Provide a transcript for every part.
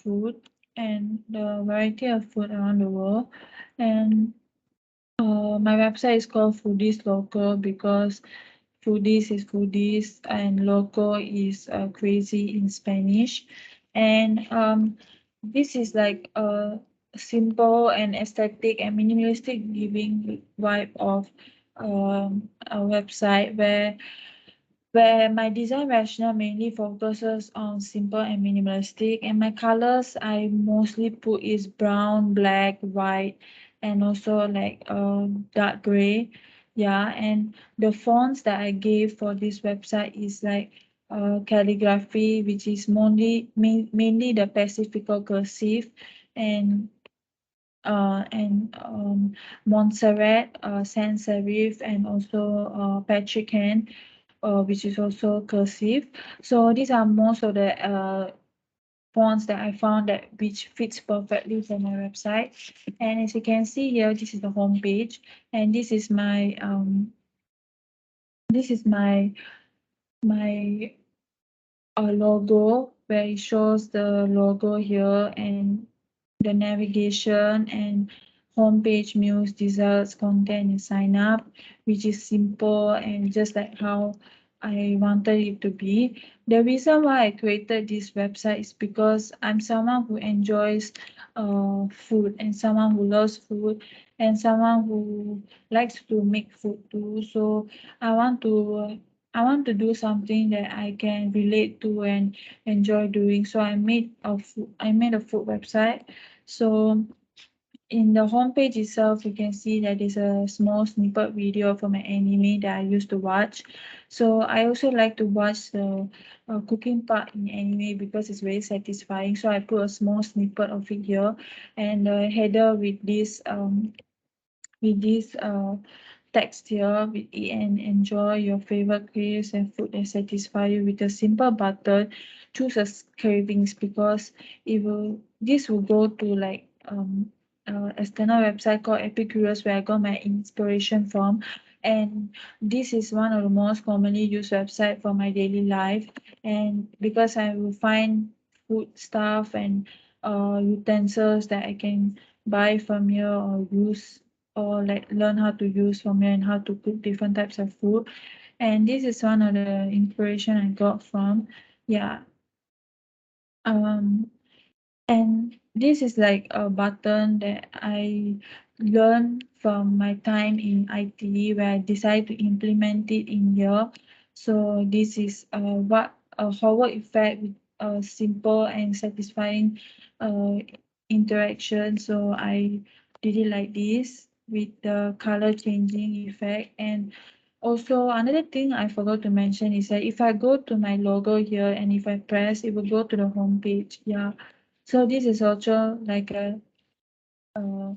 food and the variety of food around the world. And my website is called FoodiezLoco because foodies is foodies and loco is crazy in Spanish. And this is like a simple and aesthetic and minimalistic living vibe of a website where my design rationale mainly focuses on simple and minimalistic, and my colors I mostly put is brown, black, white, and also like dark gray. Yeah, and the fonts that I gave for this website is like calligraphy, which is mainly the Pacifico cursive, and Montserrat, sans serif, and also Patrick Hand, which is also cursive. So these are most of the fonts that I found that which fits perfectly for my website. And as you can see here, this is the home page, and this is my logo where it shows the logo here and the navigation and homepage meals, desserts, content, and sign up, which is simple and just like how I wanted it to be. The reason why I created this website is because I'm someone who enjoys food and someone who loves food and someone who likes to make food too. So I want to I want to do something that I can relate to and enjoy doing. So I made a food website. So in the homepage itself, you can see that there's a small snippet video from an anime that I used to watch. So I also like to watch the cooking part in anime because it's very satisfying. So I put a small snippet of it here and a header with this text here with and enjoy your favorite cravings and food that satisfy you with a simple button. Choose a cravings because this will go to like external website called Epicurious where I got my inspiration from. And this is one of the most commonly used website for my daily life. And because I will find food stuff and utensils that I can buy from here or use or like learn how to use from here and how to cook different types of food. And this is one of the inspiration I got from. Yeah. Um and this is like a button that I learned from my time in IT where I decided to implement it in here. So this is what a Howard effect with a simple and satisfying uh, interaction. So I did it like this with the color changing effect. And also another thing I forgot to mention is that if I go to my logo here and if I press, it will go to the home page. Yeah. So this is also like a, a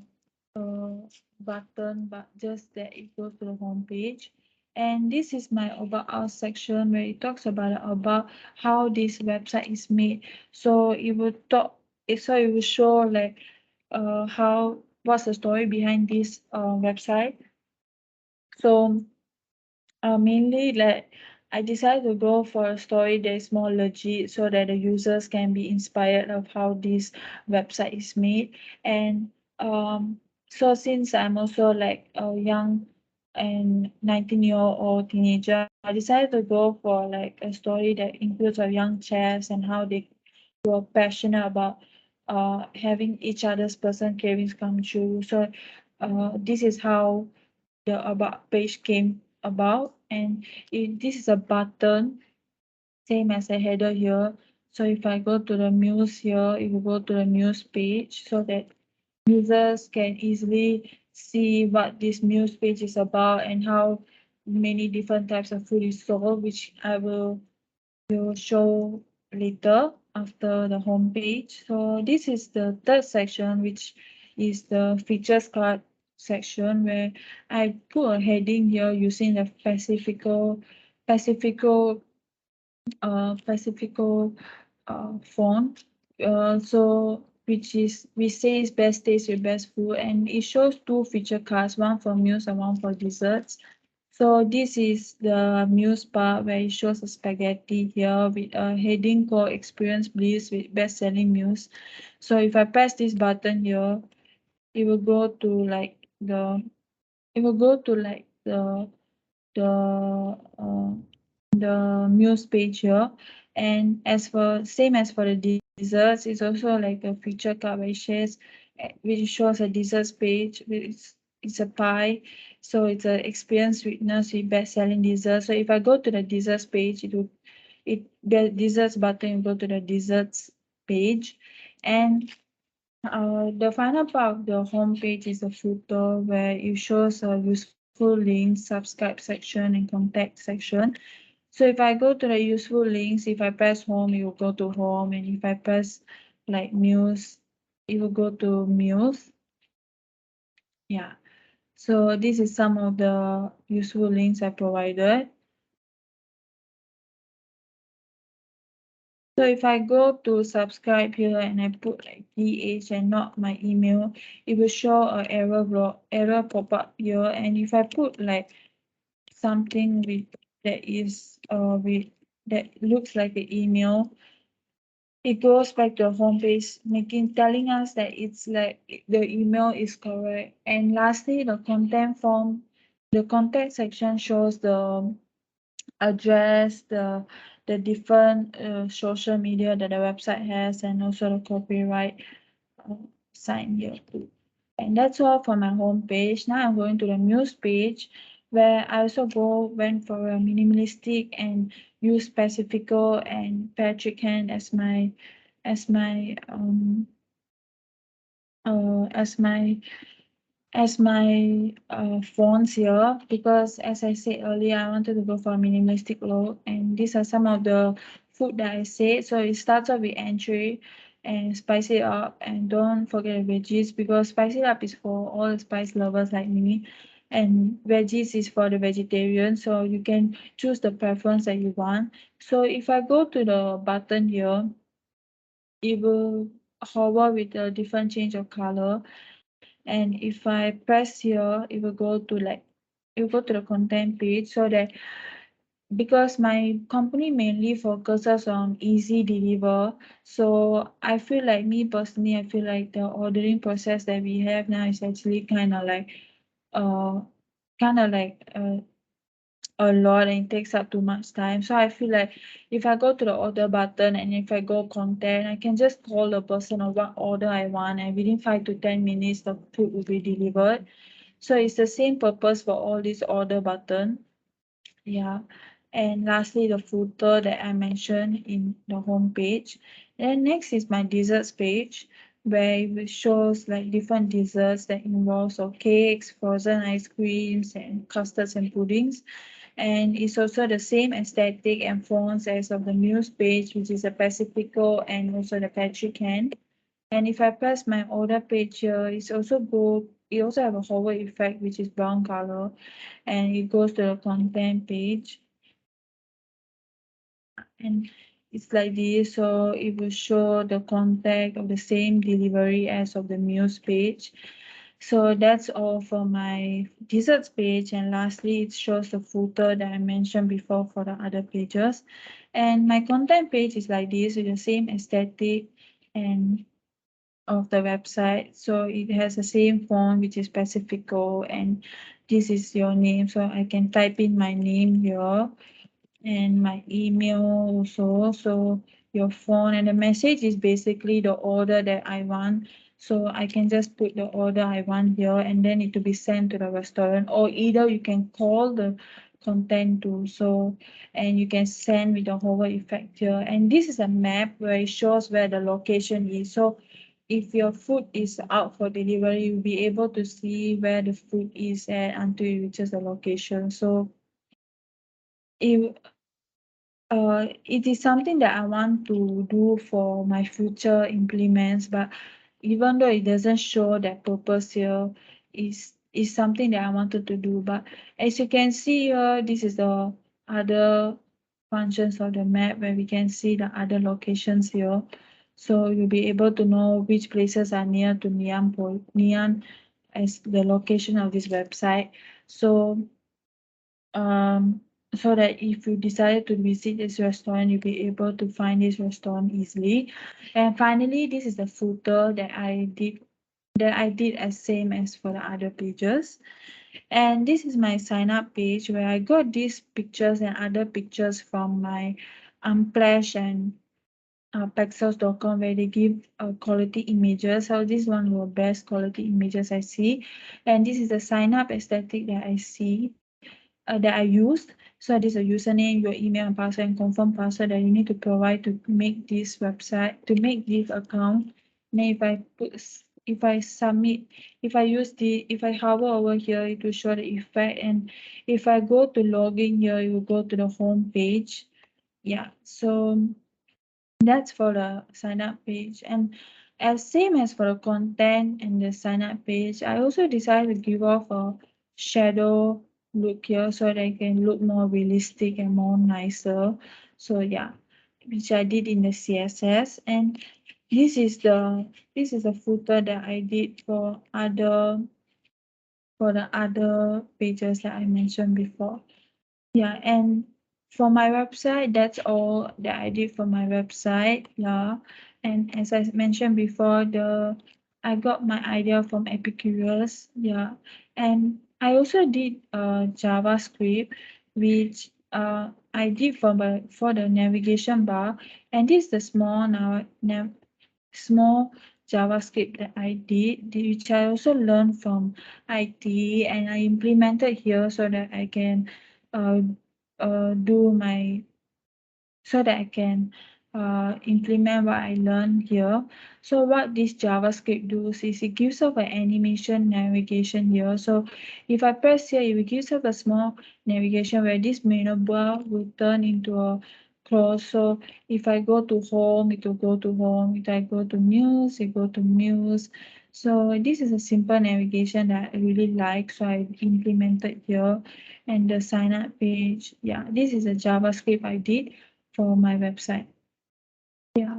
button, but just that it goes to the home page. And this is my about us section where it talks about how this website is made. So it will it will show like how what's the story behind this website. So mainly like I decided to go for a story that is more legit so that the users can be inspired of how this website is made. And so since I'm also like a young and 19-year-old teenager, I decided to go for like a story that includes of young chefs and how they were passionate about having each other's person cravings come true. So this is how the about page came about, and this is a button same as a header here. So if I go to the news here, it will go to the news page so that users can easily see what this news page is about and how many different types of food is sold, which I will show later after the home page. So this is the third section, which is the features card section where I put a heading here using the Pacifico Pacifico font. So which says best taste your best food, and it shows two feature cards, one for meals and one for desserts. So this is the Muse part where it shows a spaghetti here with a heading called Experience Bliss with best-selling Muse. So if I press this button here, it will go to like the it will go to like the the Muse page here. And as for same as for the desserts, it's also like a feature card which shows a desserts page, which it's a pie. So it's an experience witness with best-selling desserts. So if I go to the desserts page, the desserts button will go to the desserts page. And the final part of the home page is the footer where it shows a useful links, subscribe section, and contact section. So if I go to the useful links, if I press home, it will go to home, and if I press like Muse, it will go to Muse. Yeah. So this is some of the useful links I provided. So if I go to subscribe here and I put like DH and not my email, it will show a error pop up here. And if I put like something with that looks like an email, it goes back to the home page, telling us that it's like the email is correct. And lastly, the contact section shows the address, the different social media that the website has, and also the copyright uh, sign here too. And that's all for my home page. Now I'm going to the news page where I also went for a minimalistic and use Pacifico and Patrick Hand as my uh, as my fonts here, because as I said earlier, I wanted to go for a minimalistic look, and these are some of the food that I said. So it starts off with entree and spice it up, and don't forget the veggies, because spice it up is for all the spice lovers like me, and veggies is for the vegetarian, so you can choose the preference that you want. So if I go to the button here, it will hover with a different change of color, and if I press here, it will go to the content page, so that because my company mainly focuses on easy deliver, so I feel like me personally, I feel like the ordering process that we have now is actually uh kind of like a lot, and it takes up too much time. So I feel like if I go to the order button and if I go content, I can just call the person of what order I want, and within 5 to 10 minutes the food will be delivered. So it's the same purpose for all these order button. Yeah. And lastly, the footer that I mentioned in the home page. Then next is my desserts page, where it shows like different desserts that involves of cakes, frozen ice creams, and custards and puddings. And it's also the same aesthetic and fonts as of the news page, which is a Pacifico and also the Patrick Hand. And if I press my order page here, it also have a hover effect, which is brown color, and it goes to the content page. And it's like this, so it will show the contact of the same delivery as of the news page. So that's all for my desserts page, and lastly it shows the footer that I mentioned before for the other pages. And my content page is like this with the same aesthetic and of the website, so it has the same font, which is Pacifico, and this is your name, so I can type in my name here and my email also. So your phone, and the message is basically the order that I want. So I can just put the order I want here, and then it will be sent to the restaurant, or either you can call the content too. So, and you can send with the hover effect here. And this is a map where it shows where the location is. So if your food is out for delivery, you'll be able to see where the food is at until it reaches the location. So if it is something that I want to do for my future implements, but even though it doesn't show that purpose here, is something that I wanted to do. But as you can see here, this is the other functions of the map where we can see the other locations here. So you'll be able to know which places are near to Neon as the location of this website. So so that if you decided to visit this restaurant, you'll be able to find this restaurant easily. And finally, this is the footer that I did as same as for the other pages. And this is my sign up page where I got these pictures and other pictures from my Unsplash and pexels.com, where they give quality images. So this one were best quality images I see. And this is the sign up aesthetic that I see, that I used. So this is a username, your email and password, and confirm password that you need to provide to make this website, to make this account. And then if I submit, if I hover over here, it will show the effect. And if I go to login here, it will go to the home page. Yeah, so that's for the sign up page. And as same as for the content and the sign up page, I also decided to give off a shadow look here so that I can look more realistic and more nicer. So yeah, which I did in the CSS. And this is a footer that I did for the other pages that I mentioned before. Yeah, and for my website, that's all that I did for my website. Yeah, and as I mentioned before, I got my idea from Epicurious. Yeah, and I also did JavaScript, which I did for the navigation bar, and this is the small JavaScript that I did, which I also learned from IT, and I implemented here so that I can uh, do my so that I can implement what I learned here. So what this JavaScript does is it gives off an animation navigation here. So if I press here, it will give off a small navigation where this menu bar will turn into a close. So if I go to home, it will go to home. If I go to news, it go to news. So this is a simple navigation that I really like. So I implemented here. And the sign up page, yeah, this is a JavaScript I did for my website.